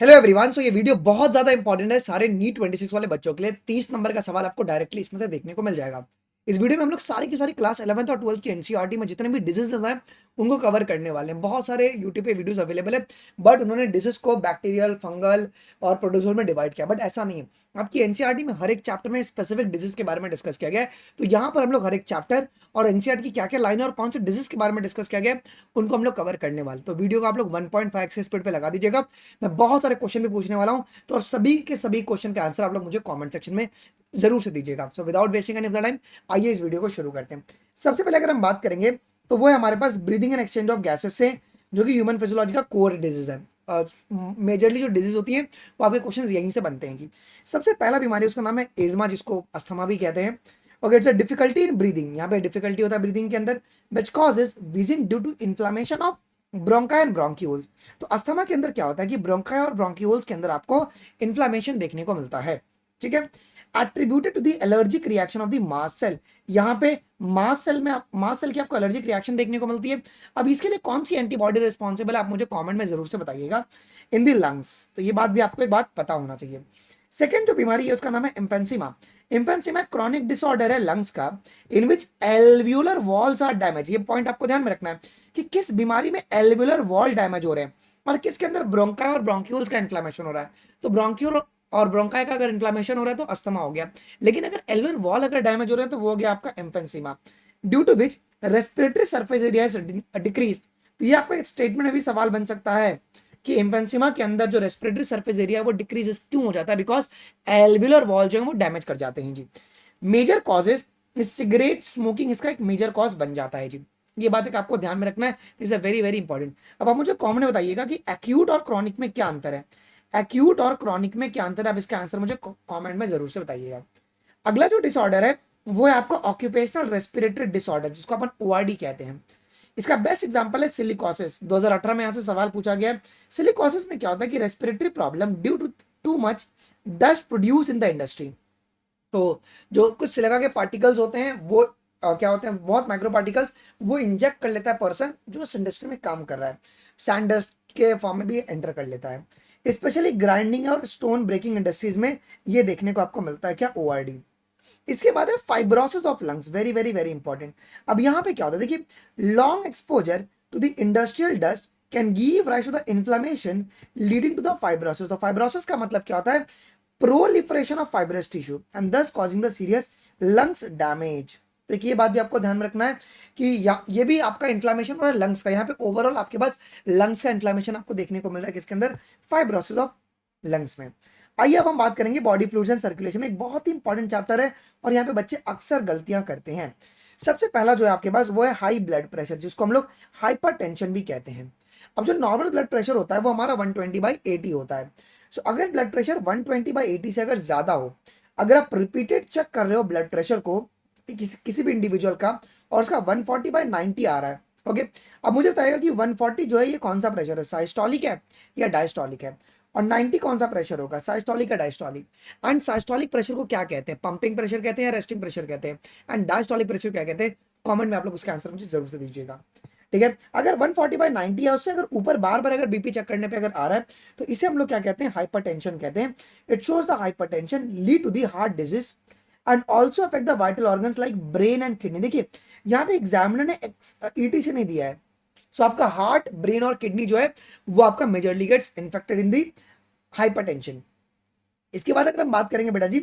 Hello everyone. सो ये video बहुत ज्यादा इंपॉर्टेंट है सारे नीट 26 वाले बच्चों के लिए। 30 नंबर का सवाल आपको डायरेक्टली इसमें से देखने को मिल जाएगा। इस वीडियो में हम लोग सारी की सारी क्लास 11th और 12th की एनसीईआरटी में जितने भी डिजीजेस हैं उनको कवर करने वाले हैं। बहुत सारे यूट्यूब पे वीडियोस अवेलेबल है, बट उन्होंने डिजीज को बैक्टीरियल, फंगल और प्रोटोजोल में डिवाइड किया। बट ऐसा नहीं है, आपकी एनसीईआरटी में हर एक चैप्टर में स्पेसिफिक डिजीज के बारे में डिस्कस किया गया है। तो यहाँ पर हम लोग हर एक चैप्टर और एनसीईआरटी की क्या क्या लाइन और कौन से डिजीज के बारे में डिस्कस किया गया है उनको हम लोग कवर करने वाले। तो वीडियो को आप लोग 1.5 के स्पीड पे लगा दीजिएगा। मैं बहुत सारे क्वेश्चन भी पूछने वाला हूं, तो और सभी के सभी क्वेश्चन के आंसर आप लोग मुझे कमेंट सेक्शन में जरूर से दीजिएगा। So without wasting any time, आइए इस वीडियो को शुरू करते हैं। सबसे पहले अगर हम बात करेंगे तो वो है हमारे पास breathing and exchange of gases से, जो कि ह्यूमन फिजियोलॉजी का कोर डिजीज है। मेजरली जो डिजीज होती है वो आपके क्वेश्चन यहीं से बनते हैं जी। सबसे पहला बीमारी उसका नाम है एजमा, जिसको अस्थमा भी कहते हैं। Okay, it's a difficulty in breathing. यहाँ पे डिफिकल्टी होता है ब्रीदिंग के अंदर, which causes wheezing due to inflammation of bronchi and bronchioles. तो अस्थमा के अंदर क्या होता है कि ब्रोंकाई और ब्रोंक्यूल्स के अंदर आपको इन्फ्लामेशन देखने को मिलता है। ठीक है, attributed to the allergic reaction of the mast cell. यहाँ पे मास्ट सेल की आपको एलर्जिक रिएक्शन देखने को मिलती है। अब इसके लिए कौन सी एंटीबॉडी रिस्पॉन्सिबल है, आप मुझे कमेंट में जरूर से बताइएगा। इन द लंग्स, तो ये बात भी आपको एक बात पता होना चाहिए। सेकेंड जो बीमारी है उसका नाम है इम्फेंसिमा। इम्फेंसिमा क्रॉनिक डिसऑर्डर है लंग्स का, इन विच एल्वियोलर वॉल्स आर डैमेज। ये पॉइंट आपको ध्यान में रखना है कि किस बीमारी में एल्वियोलर वॉल डैमेज हो रहे हैं और किसके अंदर ब्रोंकाई और ब्रोंक्यूल्स का इन्फ्लेमेशन हो रहा है। तो ब्रोंक्यूल और ब्रोंकाई का अगर इन्फ्लेमेशन हो रहा है तो अस्थमा हो गया, लेकिन अगर एल्वियोलर वॉल अगर डैमेज हो रहा है तो वो हो गया आपका emphysema, due to which respiratory surface area decrease. तो ये आपका स्टेटमेंट अभी सवाल बन सकता है कि इम्फेंसिमा के अंदर जो रेस्पिरेटरी सरफेस एरिया है वो डिक्रीज क्यों हो जाता है, बिकॉज एल्वियोलर वॉल जो है वो डैमेज कर जाते हैं जी। मेजर कॉजेज, सिगरेट स्मोकिंग इसका एक मेजर कॉज बन जाता है जी। ये बात एक आपको ध्यान में रखना है, this is very very important. अब आप मुझे कॉमन में बताइएगा कि एक्यूट और क्रॉनिक में क्या अंतर है। एक्यूट और क्रॉनिक में क्या अंतर है, आप इसका आंसर मुझे कमेंट में जरूर से बताइएगा। अगला जो डिसऑर्डर है वो है आपका ऑक्यूपेशनल रेस्पिरेटरी डिसऑर्डर, जिसको अपन ओआरडी कहते हैं। इसका बेस्ट एग्जांपल है सिलिकोसिस। 2018 में यहां से सवाल पूछा गया है। सिलिकोसिस में क्या होता है कि respiratory problem due to too much dust produce in the industry. तो जो कुछ सिलिका के पार्टिकल्स होते हैं वो क्या होते हैं, बहुत माइक्रो पार्टिकल्स, वो इंजेक्ट कर लेता है पर्सन जो इस इंडस्ट्री में काम कर रहा है, सैंड डस्ट के फॉर्म में भी एंटर कर लेता है। स्पेशली ग्राइंडिंग और स्टोन ब्रेकिंग इंडस्ट्रीज में ये देखने को आपको मिलता है, क्या, ओआरडी। इसके बाद है fibrosis of lungs, very very very important. अब यहाँ पे क्या होता है, देखिए, long exposure to the industrial dust can give rise to the inflammation leading to the fibrosis. तो फाइब्रोसिस का मतलब क्या होता है, proliferation of fibrous tissue and thus causing the serious lungs damage. तो ये बात भी आपको ध्यान में रखना है कि ये भी आपका इन्फ्लेमेशन और लंग्स का, यहाँ पे ओवरऑल आपके पास लंग्स का इन्फ्लेमेशन आपको देखने को मिल रहा है किसके अंदर, फाइब्रोसिस ऑफ लंग्स में। आइए अब हम बात करेंगे बॉडी फ्लूइड्स एंड सर्कुलेशन, एक बहुत ही इंपॉर्टेंट चैप्टर है और यहाँ पे बच्चे अक्सर गलतियां करते हैं। सबसे पहला जो है आपके पास वो है हाई ब्लड प्रेशर, जिसको हम लोग हाइपरटेंशन भी कहते हैं। अब जो नॉर्मल ब्लड प्रेशर होता है वो हमारा 120/80 होता है। सो अगर ब्लड प्रेशर 120/80 से अगर ज्यादा हो, अगर आप रिपीटेड चेक कर रहे हो ब्लड प्रेशर को किसी भी इंडिविजुअल का और उसका 140/90 आ रहा है, ओके, अब मुझे बताइएगा कि 140 जो है ये कौन सा प्रेशर है, साइस्टोलिक है या डायस्टोलिक है, और 90 कौन सा प्रेशर होगा, साइस्टोलिक या डायस्टोलिक। एंड साइस्टोलिक प्रेशर को क्या कहते हैं, पंपिंग प्रेशर कहते हैं या रेस्टिंग प्रेशर कहते हैं, एंड डायस्टोलिक प्रेशर क्या कहते हैं, कमेंट में आप लोग उसका आंसर मुझे जरूर से दीजिएगा। ठीक है, अगर 140/90 है उससे अगर ऊपर बार बार अगर बीपी चेक करने पे अगर आ रहा है तो इसे हम लोग क्या कहते हैं, हाइपरटेंशन कहते हैं। It shows the hypertension lead to the heart disease and also affect the vital organs like brain and kidney. देखिए, यहाँ पे एग्जामिनर ने ईटीसी नहीं दिया है, सो आपका हार्ट, ब्रेन और किडनी जो है वो आपका मेजरली गेट्स इन्फेक्टेड इन दी हाइपरटेंशन। इसके बाद अगर हम बात करेंगे बेटा जी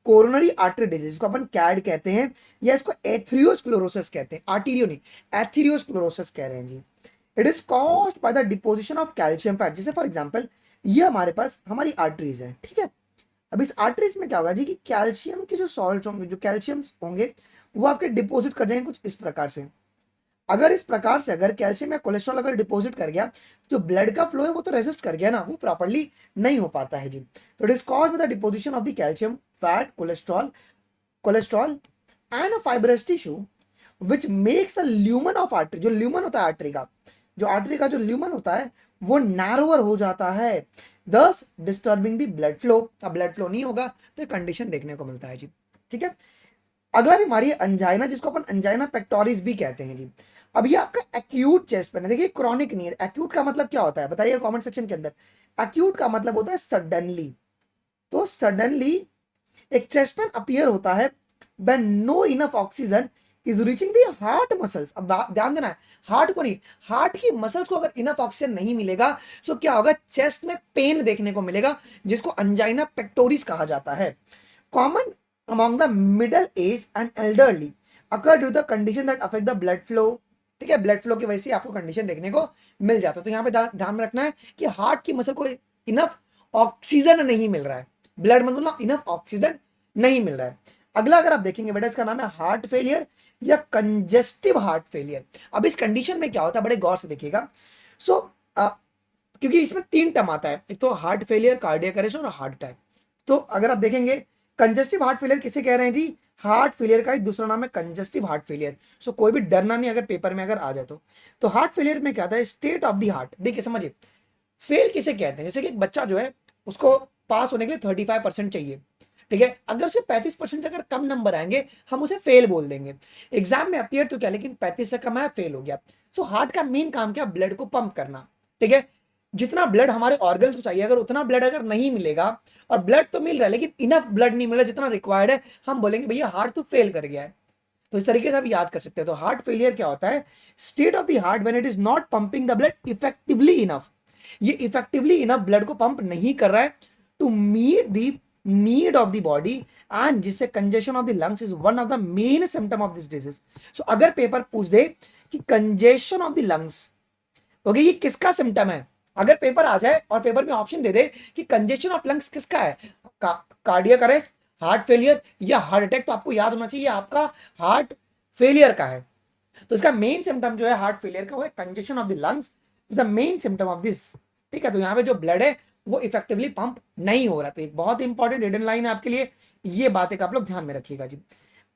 कोरोनरी आर्टरी डिजीज, इसको अपन कैड कहते हैं या इसको एथेरियोस्क्लेरोसिस कहते हैं, आर्टीरियो नहीं, एथेरियोस्क्लेरोसिस कह रहे हैं जी। It is caused by the deposition of calcium fat. जैसे फॉर एग्जांपल ये हमारे पास हमारी आर्टरीज है, ठीक है। अब इस आर्टरीज में क्या होगा जी कि कैल्शियम के जो सॉल्ट होंगे, जो कैल्शियम होंगे, वो आपके डिपोजिट कर जाएंगे कुछ इस प्रकार से। अगर इस प्रकार से अगर कैल्शियम या कोलेस्ट्रॉल अगर डिपॉजिट कर गया, जो ब्लड का फ्लो है वो तो रेजिस्ट कर गया ना, वो प्रॉपर्ली नहीं हो पाता है जी। तो it is caused by the deposition of the calcium fat, cholesterol and a fibrous tissue which makes the lumen of artery. जो ल्यूमन होता है आर्टरी का, जो आर्टरी का जो ल्यूमन होता है वो नैरोअर हो जाता है, दस डिस्टर्बिंग द ब्लड फ्लो। अब ब्लड फ्लो नहीं होगा तो एक कंडीशन देखने को मिलता है जी। ठीक है, अगला बीमारी है अंजाइना, जिसको अपन अंजाइना पेक्टोरिस भी कहते हैं जी। अब ये आपका एक्यूट चेस्ट पेन है, देखिए क्रॉनिक नहीं है। एक्यूट का मतलब क्या होता है बताइए कमेंट सेक्शन के अंदर। एक्यूट का मतलब होता है सडनली। तो सडनली एक चेस्ट पेन अपीयर होता है when no enough oxygen is reaching the heart muscles. अब ध्यान देना है, हार्ट को नहीं, हार्ट की मसल्स को अगर इनफ ऑक्सीजन नहीं मिलेगा तो क्या होगा, चेस्ट में पेन देखने को मिलेगा, जिसको अंजाइना पेक्टोरिस कहा जाता है। Common among the middle age and elderly occur due the condition that affect the blood flow. ठीक है, ब्लड फ्लो की वजह से आपको कंडीशन देखने को मिल जाता है। तो यहाँ पे ध्यान में रखना है कि हार्ट की मसल को इनफ ऑक्सीजन नहीं मिल रहा है, ब्लड मतलब इनफ ऑक्सीजन नहीं मिल रहा है। अगला अगर आप देखेंगे बेटा, इसका नाम है हार्ट फेलियर या कंजेस्टिव हार्ट फेलियर। अब इस कंडीशन में क्या होता है, बड़े गौर से देखिएगा। सो क्योंकि इसमें 3 टर्म आता है, एक तो हार्ट फेलियर, कार्डियक अरेस्ट और हार्ट अटैक। तो अगर आप देखेंगे कंजेस्टिव हार्ट फेलियर किसे कह रहे हैं जी, हार्ट फेलियर का एक दूसरा नाम है कंजेस्टिव हार्ट फेलियर। सो कोई भी डरना नहीं अगर पेपर में अगर आ जाए तो हार्ट फेलियर में क्या आता है, स्टेट ऑफ द हार्ट। देखिए समझिए, फेल किसे कहते हैं, जैसे कि एक बच्चा जो है उसको पास होने के लिए 35% चाहिए, ठीक है, अगर उसे 35% से अगर कम नंबर आएंगे हम उसे फेल बोल देंगे। एग्जाम में अपियर तो क्या, लेकिन 35 से कम आया, फेल हो गया। सो हार्ट का मेन काम क्या, ब्लड को पंप करना। ठीक है, जितना ब्लड हमारे ऑर्गन्स को चाहिए, अगर उतना ब्लड अगर नहीं मिलेगा, और ब्लड तो मिल रहा है लेकिन इनफ ब्लड नहीं मिल रहा जितना रिक्वायर्ड है, हम बोलेंगे भैया हार्ट तो फेल कर गया है। तो इस तरीके से आप याद कर सकते हैं। तो हार्ट फेलियर क्या होता है, state of the heart when it is not pumping the blood effectively enough. ये इफेक्टिवली इनफ ब्लड को पंप नहीं कर रहा है to meet the need of the body, and जिससे congestion of the lungs is one of the main symptom of this disease. So अगर paper पूछ दे कि congestion of the lungs, okay, ये किसका सिम्टम है, अगर पेपर आ जाए और पेपर में ऑप्शन दे दे कि कंजेशन ऑफ लंग्स किसका है, कार्डियक अरेस्ट, हार्ट फेलियर या हार्ट अटैक, तो आपको याद होना चाहिए आपका हार्ट फेलियर का है। तो इसका मेन सिम्टम जो है हार्ट फेलियर का वो है congestion of the lungs is the main symptom of this. ठीक है, तो यहाँ पे जो ब्लड है वो इफेक्टिवली पंप नहीं हो रहा। तो एक बहुत इंपॉर्टेंट हिडन लाइन है आपके लिए, ये बातें का आप लोग ध्यान में रखिएगा जी।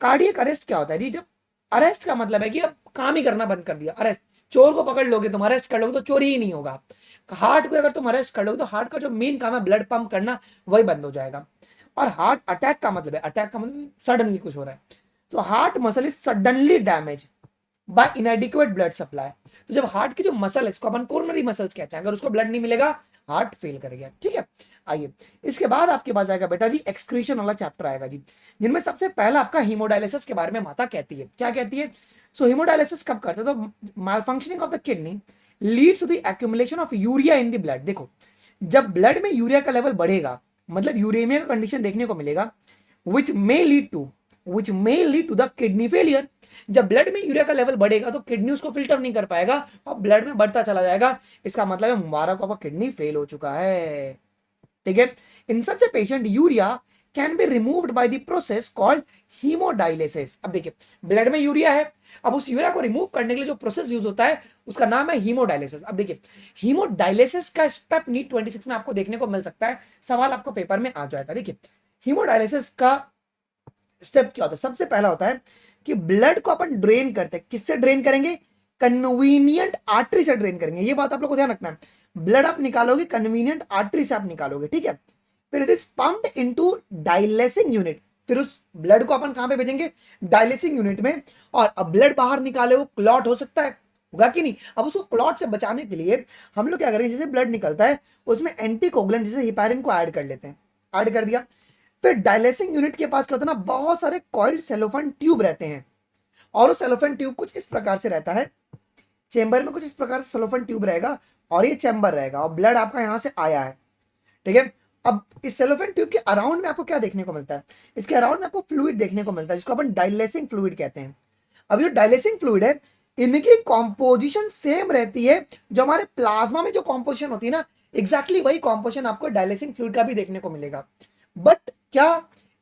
कार्डियक अरेस्ट क्या होता है जी, जब अरेस्ट का मतलब है कि अब काम ही करना बंद कर दिया। अरेस्ट, चोर को पकड़ लोगे तुम, अरेस्ट कर लोगे तो चोरी ही नहीं होगा। हार्ट को अगर तुम अरेस्ट कर लोगे तो हार्ट का जो मेन काम है ब्लड पंप करना, वही बंद हो जाएगा। और हार्ट अटैक का मतलब है, अटैक का मतलब सडनली कुछ हो रहा है। So heart muscle is suddenly damage bye इनएडिक्वेट blood supply. तो जब हार्ट की जो मसल है, इसको अपन कोरोनरी मसल्स कहते हैं, अगर उसको ब्लड नहीं मिलेगा हार्ट फेल करेगा। ठीक है, आइए इसके बाद आपके पास आएगा बेटा जी एक्सक्रीशन वाला चैप्टर आएगा जी, जिनमें सबसे पहला आपका हीमोडायलिसिस के बारे में माता कहती है। क्या कहती है, सो हीमोडायलिसिस कब करते हैं, तो malfunctioning of the kidney leads to the accumulation of urea in the blood. देखो, जब ब्लड में यूरिया का लेवल बढ़ेगा, मतलब यूरेमिया का कंडीशन देखने को मिलेगा, which may lead to the kidney failure. जब ब्लड में यूरिया का लेवल बढ़ेगा तो किडनी उसको फिल्टर नहीं कर पाएगा और ब्लड में बढ़ता चला जाएगा। इसका मतलब है मुबारक को, आपका किडनी फेल हो चुका है। ठीक है, in such a patient urea can be removed by the process called haemodialysis. अब देखिए, ब्लड में यूरिया है, अब उस यूरिया को रिमूव करने के लिए जो प्रोसेस यूज होता है उसका नाम है हीमोडायलिसिस। अब देखिए, हीमोडायलिसिस का स्टेप नीट 26 में आपको देखने को मिल सकता है, सवाल आपको पेपर में आ जाएगा। देखिए, हीमोडायलिसिस का स्टेप क्या होता है, सबसे पहला होता है कि ब्लड को अपन ड्रेन करते हैं। किससे ड्रेन करेंगे, कन्वीनियंट आर्टरी से ड्रेन करेंगे। ये बात आप लोग को ध्यान रखना है, ब्लड आप निकालोगे कन्वीनियंट आर्टरी से आप निकालोगे। ठीक है, फिर it is pumped into dialysing unit, फिर उस ब्लड को अपन कहां पे भेजेंगे, डायलिसिंग यूनिट में। और अब ब्लड बाहर निकाले वो क्लॉट हो सकता है, होगा कि नहीं। अब उसको क्लॉट से बचाने के लिए हम लोग क्या करेंगे, जैसे ब्लड निकलता है उसमें एंटीकोगुलेंट जैसे हिपैरिन को ऐड कर लेते हैं, ऐड कर दिया। फिर डायलिसिंग यूनिट के पास क्या होता है ना, बहुत सारे कॉइल्ड सेलोफेन ट्यूब रहते हैं, और वो सेलोफेन ट्यूब कुछ इस प्रकार से रहता है, चेंबर में कुछ इस प्रकार से सेलोफेन ट्यूब रहेगा और ये चैम्बर रहेगा, और ब्लड आपका यहां से आया है। ठीक है, अब इस सेलोफेन ट्यूब के अराउंड में आपको क्या देखने को मिलता है, इसके अराउंड में आपको फ्लूइड देखने को मिलता है, जिसको अपन डायलिसिंग फ्लूइड कहते हैं। अब जो डायलिसिंग फ्लूइड है, इनकी कॉम्पोजिशन सेम रहती है, जो हमारे प्लाज्मा में जो कॉम्पोजिशन होती है ना, एग्जैक्टली वही कॉम्पोजिशन आपको डायलिसिंग फ्लूइड का भी देखने को मिलेगा। बट क्या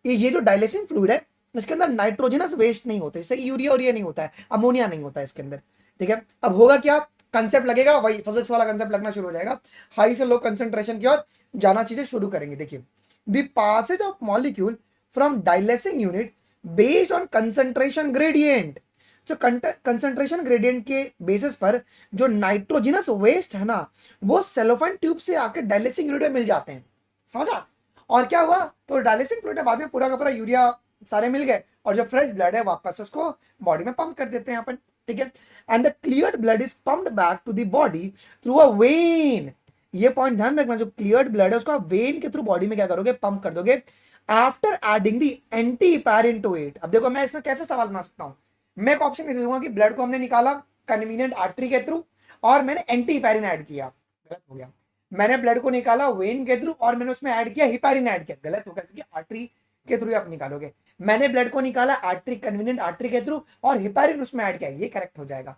ये जो डायलिसिंग फ्लूइड है, इसके अंदर नाइट्रोजनस वेस्ट नहीं होता, जैसे यूरिया और ये नहीं होता है, अमोनिया नहीं होता है इसके अंदर। ठीक है, अब होगा क्या, कंसेप्ट लगेगा वही फिजिक्स वाला कंसेप्ट लगना शुरू हो जाएगा, हाई से लो कंसेंट्रेशन की ओर जाना चीजें शुरू करेंगे। देखिए, the passage of molecule from dialysing unit based on concentration gradient. जो कंसेंट्रेशन ग्रेडियंट के बेसिस पर जो नाइट्रोजनस वेस्ट है ना, वो सेलोफेन ट्यूब से आकर डायलिसिंग यूनिट में मिल जाते हैं। समझा, और क्या हुआ, तो डायलिसिंग फ्लूइड बाद में पूरा का पूरा यूरिया सारे मिल गए, और जो फ्रेश ब्लड है वापस उसको बॉडी में पंप कर देते हैं अपन। ठीक है, and the cleared blood is pumped back to the body through a vein ये पॉइंट ध्यान में रखना, जो क्लियर्ड ब्लड है उसको आप वेन के थ्रू बॉडी में क्या करोगे, पंप कर दोगे after adding the anti heparin to it. अब देखो मैं इसमें कैसे सवाल बना सकता हूं, मैं एक ऑप्शन दे दूंगा कि ब्लड को हमने निकाला कन्वीनियंट आर्टरी के थ्रू और मैंने एंटी हिपैरिन ऐड किया, गलत हो गया। मैंने ब्लड को निकाला वेन के थ्रू और मैंने उसमें ऐड किया हिपैरिन ऐड किया, गलत हो गया, क्योंकि आर्टरी के थ्रू आप निकालोगे। मैंने ब्लड को निकाला आर्टरी कन्वीनियंट आर्टरी के थ्रू और हिपैरिन उसमें ऐड किया, ये करेक्ट हो जाएगा।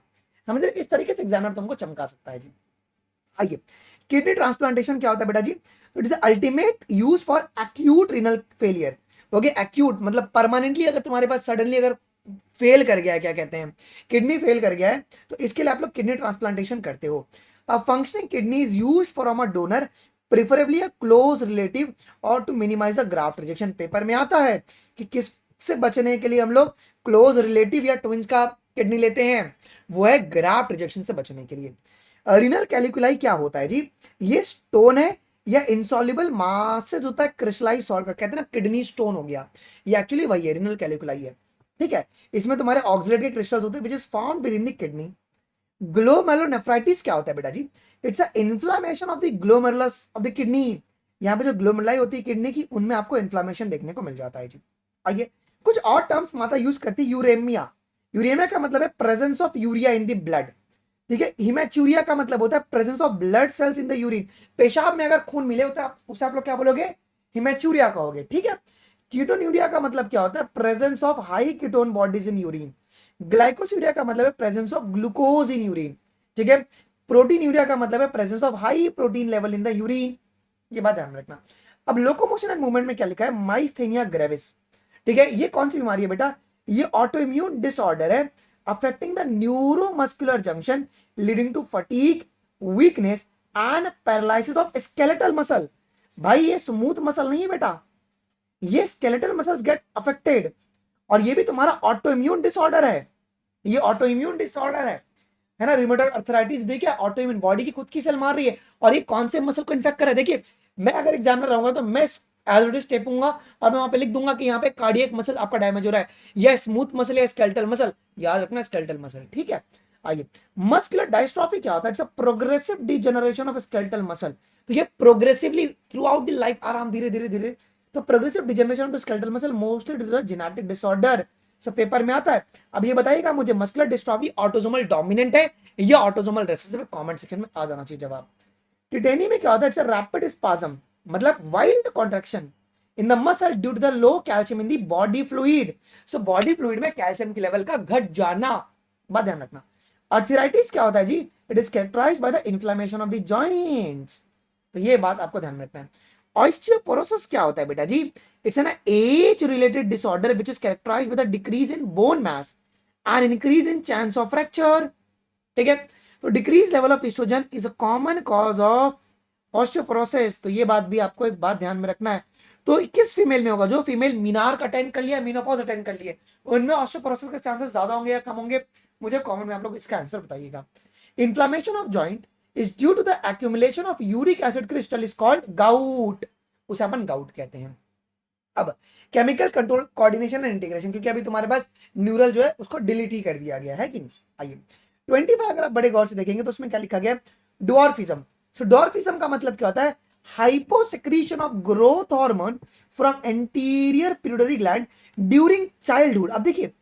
समझ रहे, इस तरीके से एग्जामिनर तुमको चमका सकता है जी। आइए, किडनी ट्रांसप्लांटेशन क्या होता है बेटा जी, तो it is ultimate use for acute renal failure. Okay, acute मतलब परमानेंटली अगर तुम्हारे पास सडनली अगर फेल कर गया है, क्या कहते हैं, किडनी फेल कर गया है, तो इसके लिए आप लोग किडनी ट्रांसप्लांटेशन करते हो। A functioning kidney is used from a donor, preferably a close relative, और to minimise the graft rejection. Paper में आता है कि किस से बचने के लिए हम लोग क्लोज रिलेटिव या ट्विंस का किडनी लेते हैं, वो है ग्राफ्ट रिजेक्शन से बचने के लिए। रीनल कैलिकुलाई क्या होता है जी, ये स्टोन है या इंसॉल्युबल मासेज होता है क्रिस्टलाइज सॉल्ट का, कहते हैं ना किडनी स्टोन हो गया, ये एक्चुअली वही है, रीनल कैलिकुलाई है। ठीक है, इसमें तुम्हारे ऑक्सलेट के क्रिस्टल्स होते हैं which is found within the kidney. Glomerulonephritis क्या होता है बेटा जी, it's a inflammation of the glomerulus of the kidney. यहाँ पे जो ग्लोमेरुलाई होती है किडनी की, उनमें आपको इन्फ्लामेशन देखने को मिल जाता है जी। आइए, कुछ और टर्म्स माता यूज करती है, यूरेमिया। यूरेमिया का मतलब है presence of urea in the blood. ठीक है, हिमेचूरिया का मतलब होता है presence of blood cells in the urine. पेशाब में अगर खून मिले होता है उसे आप लोग क्या बोलोगे, हिमेचूरिया कहोगे। ठीक है, कीटोन्यूरिया का मतलब क्या होता है, presence of high ketone bodies in urine. Glycosuria का मतलब है presence of glucose in urine. ठीक है, प्रोटीन यूरिया का मतलब है presence of high protein level in the urine, ये बात ध्यान रखना। अब लोकोमोशन एंड मूवमेंट में क्या लिखा है, माइस्थेनिया ग्रेविस। ठीक है, ये कौन सी बीमारी है बेटा, ये ऑटो इम्यून डिसऑर्डर है affecting the neuromuscular junction leading to fatigue, weakness and paralysis of skeletal muscle। भाई ये स्मूथ मसल नहीं है बेटा, ये skeletal muscles get affected, और ये भी तुम्हारा ऑटो इम्यून डिसऑर्डर है, ये ऑटो इम्यून डिसऑर्डर है ना। रिमेटॉइड अर्थराइटिस भी क्या, ऑटो इम्यून, बॉडी की खुद की सेल मार रही है, और ये कौन से मसल को इन्फेक्ट कर रहा है। देखिए, मैं अगर एग्जामिनर रहूंगा तो मैं एज इट इज टेपूंगा और मैं वहां पे लिख दूंगा कि यहाँ पे कार्डियक मसल आपका डैमेज हो रहा है, या स्मूथ मसल या स्केलेटल मसल, याद रखना स्केलेटल मसल। ठीक है, आइए, मस्कुलर डायस्ट्रॉफी क्या होता है, it's a progressive degeneration of skeletal muscle. तो ये progressively throughout the life, आराम धीरे धीरे धीरे, तो progressive degeneration of the skeletal muscle mostly due to genetic disorder. सब पेपर में आता है। अब ये बताइएगा मुझे, मस्कुलर डिस्ट्रॉफी ऑटोसोमल डोमिनेंट है या ऑटोसोमल रिसेसिव, कमेंट सेक्शन में आ जाना चाहिए जवाब। टिटेनी में क्या होता है, इट्स अ रैपिड स्पाज्म, मतलब wild contraction in the muscle due to the low calcium in the body fluid. So body fluid में कैल्शियम के लेवल का घट जाना, बात ध्यान रखना। आर्थराइटिस क्या होता है जी, it is characterised by the inflammation of the joints, तो ये बात आपको ध्यान में रखना है। ऑस्टियोपोरोसिस क्या होता है बेटा जी, it's an age related disorder which is characterised with a decrease in bone mass and increase in chance of fracture. ठीक है, तो decrease level of oestrogen is a common cause of osteoporosis, तो ये बात भी आपको एक बात ध्यान में रखना है। तो किस फीमेल में होगा, जो फीमेल मीनार का अटेंड कर लिया, मीनोपॉज अटेंड कर लिए, उनमें ऑस्टियोपोरोसिस के चांसेस ज्यादा होंगे या कम होंगे, मुझे कमेंट में आप लोग इसका आंसर बताइएगा। Inflammation of joint is due to the accumulation of uric acid crystal is called gout, उसे अपन गाउट कहते हैं। अब chemical control coordination and integration, क्योंकि अभी तुम्हारे पास न्यूरल जो है उसको डिलीट ही कर दिया गया है कि नहीं। आइए, 25 अगर आप बड़े गौर से देखेंगे तो उसमें क्या लिखा गया, डॉर्फिज्म। सो डॉर्फिज्म का मतलब क्या होता है, hyposecretion of growth hormone from anterior pituitary gland during childhood. अब देखिए,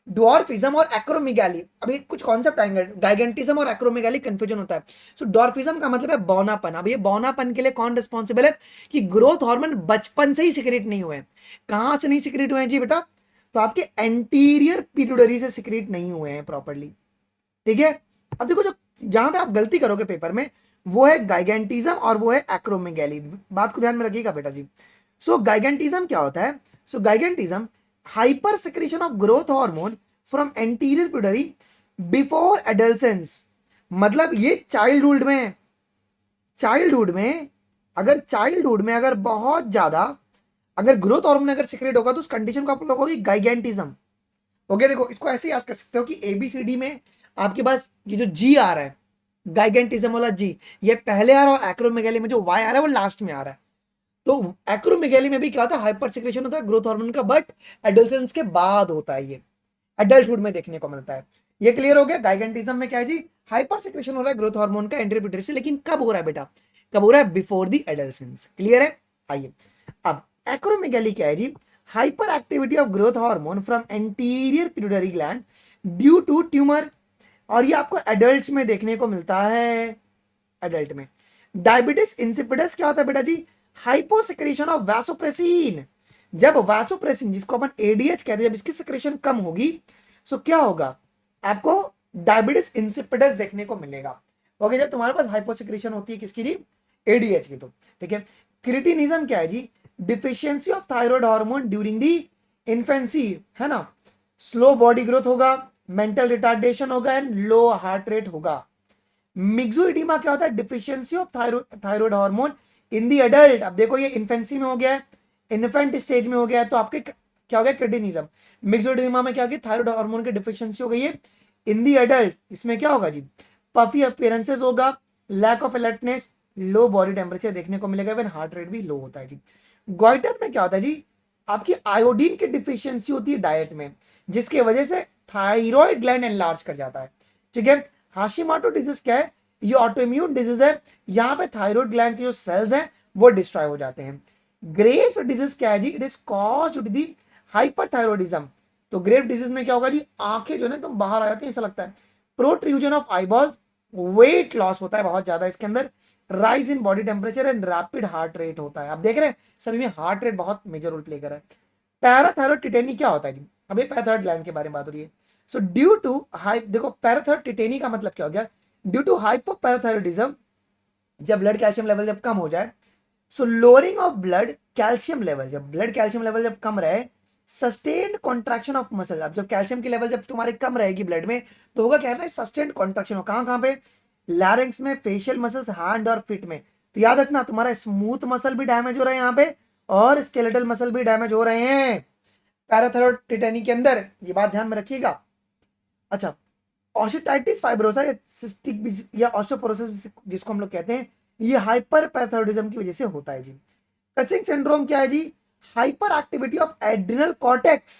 डॉर्फिज्म और एक्रोमेगाली, अभी कुछ कॉन्सेप्ट आएंगे, गाइगेंटिज्म और एक्रोमेगाली कंफ्यूजन होता है। सो डॉर्फिज्म का मतलब है बौनापन। अब ये बौनापन के लिए कौन रिस्पॉन्सिबल है, कि ग्रोथ हार्मोन बचपन से ही सिक्रेट नहीं हुए। कहां से नहीं सिक्रेट हुए हैं जी बेटा, तो आपके एंटीरियर पिट्यूटरी से सिक्रेट नहीं हुए हैं प्रॉपर्ली। ठीक है, अब देखो, जो जहां पे आप गलती करोगे पेपर में, वो है गाइगेंटिज्म और वो है एक्रोमेगाली, बात को ध्यान में रखिएगा बेटा जी। सो गाइगेंटिज्म क्या होता है, so gigantism hyper secretion of growth hormone from anterior pituitary before adolescence, मतलब ये चाइल्डहुड में अगर बहुत ज्यादा अगर ग्रोथ हार्मोन अगर सिक्रेट होगा तो उस कंडीशन को आप लोग कहोगे गाइगेंटिज्म। ओके, देखो इसको ऐसे याद कर सकते हो कि एबीसीडी में आपके पास ये जो जी आ रहा है, गाइगेंटिज्म वाला जी, ये पहले आ रहा है, और एक्रोमेगाली में जो वाई आ रहा है वो लास्ट में आ रहा है। तो एक्रोमेगाली में भी क्या होता है, हाइपर सिक्रेशन होता है ग्रोथ हार्मोन का, बट एडोलसेंस के बाद होता है, ये एडल्टहुड में देखने को मिलता है। ये क्लियर हो गया। गाइगेंटिज्म में क्या है जी, हाइपर सिक्रेशन हो रहा है ग्रोथ हार्मोन का एंटीरियर पिट्यूटरी से, लेकिन कब हो रहा है बेटा, कब हो रहा है? Before the adolescence. क्लियर है? आइए अब एक्रोमेगाली क्या है जी? Hyper activity of growth hormone from anterior pituitary gland due to tumour, और ये आपको एडल्ट्स में देखने को मिलता है, एडल्ट में। डायबिटिस इंसिपिडस क्या होता है बेटा जी? Hyposecretion of vasopressin. जब वैसोप्रेसिन, जिसको अपन एडीएच कहते हैं, जब इसकी सेक्रेशन कम होगी, सो क्या होगा? आपको डायबिटिस इंसिपिडस देखने को मिलेगा। ओके, जब तुम्हारे पास हाइपोसेक्रेशन होती है किसकी जी? एडीएच की। तो ठीक है। क्रिटिनिज्म क्या है जी? Deficiency of thyroid hormone during the infancy, है ना। स्लो बॉडी ग्रोथ होगा, मेंटल रिटार्डेशन होगा एंड लो हार्ट रेट होगा। मिक्सोइडिमा क्या होता है? Deficiency of thyroid hormone in the adult. अब देखो ये इन्फेंसी में हो गया है, इन्फेंट स्टेज में हो गया है, तो आपके क्या हो गया? क्रिटिनिज्म। मिक्सोइडिमा में क्या हो गया? थायराइड हार्मोन की डिफिशियंसी हो गई है इन दी एडल्ट। इसमें क्या होगा जी? पफी अपीयरेंसेस होगा, lack of alertness, low body temperature देखने को मिलेगा, इवन हार्ट रेट भी लो होता है जी। गोइटर में क्या होता है जी? आपकी आयोडीन की डिफिशियंसी होती है डाइट में, जिसकी वजह से थायराइड ग्लैंड एनलार्ज कर जाता है। ठीक है। हाशिमाटो डिजीज क्या है? ये ऑटोइम्यून डिजीज है, यहाँ पे थायराइड ग्लैंड के जो सेल्स हैं वो डिस्ट्रॉय हो जाते हैं। ग्रेव्स डिजीज क्या है जी? It is caused the hyperthyroidism. तो ग्रेव डिजीज में क्या होगा जी? आंखें जो है ना एकदम बाहर आ जाती है, ऐसा लगता है। Protrusion of eyeballs, weight loss होता है बहुत ज्यादा इसके अंदर, rise in body temperature and rapid heart rate होता है। आप देख रहे हैं सभी में हार्ट रेट बहुत मेजर रोल प्ले कर रहा है। पैराथायरॉयड टिटेनी क्या होता है जी? अभी पैराथायरॉयड ग्लैंड के बारे में बात हो रही है। सो ड्यू टू हाइप, देखो पैराथायरॉयड टिटेनी का मतलब क्या हो गया? ड्यू टू हाइपोपैराथायरॉयडिज्म, जब ब्लड कैल्शियम लेवल जब कम हो जाए, so lowering of blood calcium level, जब ब्लड कैल्शियम लेवल जब कम रहे, सस्टेन्ड कॉन्ट्रैक्शन ऑफ मसल। अब जब कैल्शियम की लेवल जब तुम्हारे कम रहेगी ब्लड में, तो होगा क्या है ना? सस्टेन्ड कॉन्ट्रैक्शन हो कहां कहां पे? लैरिंक्स में, फेशियल मसल्स, हैंड और फिट में। तो याद रखना तुम्हारा स्मूथ मसल भी डैमेज हो रहे हैं यहाँ पे, और स्केलेटल मसल भी डैमेज हो रहे हैं पैराथायरॉयड टिटेनी के अंदर, ये बात ध्यान में रखिएगा। अच्छा, ऑस्टियोटाइटिस फाइब्रोसा या सिस्टिक या ऑस्टियोपोरोसिस जिसको हम लोग कहते हैं, ये हाइपर पैराथायरॉयडिज्म की वजह से होता है जी। कसिंग सिंड्रोम क्या है जी? Hyper activity of adrenal cortex,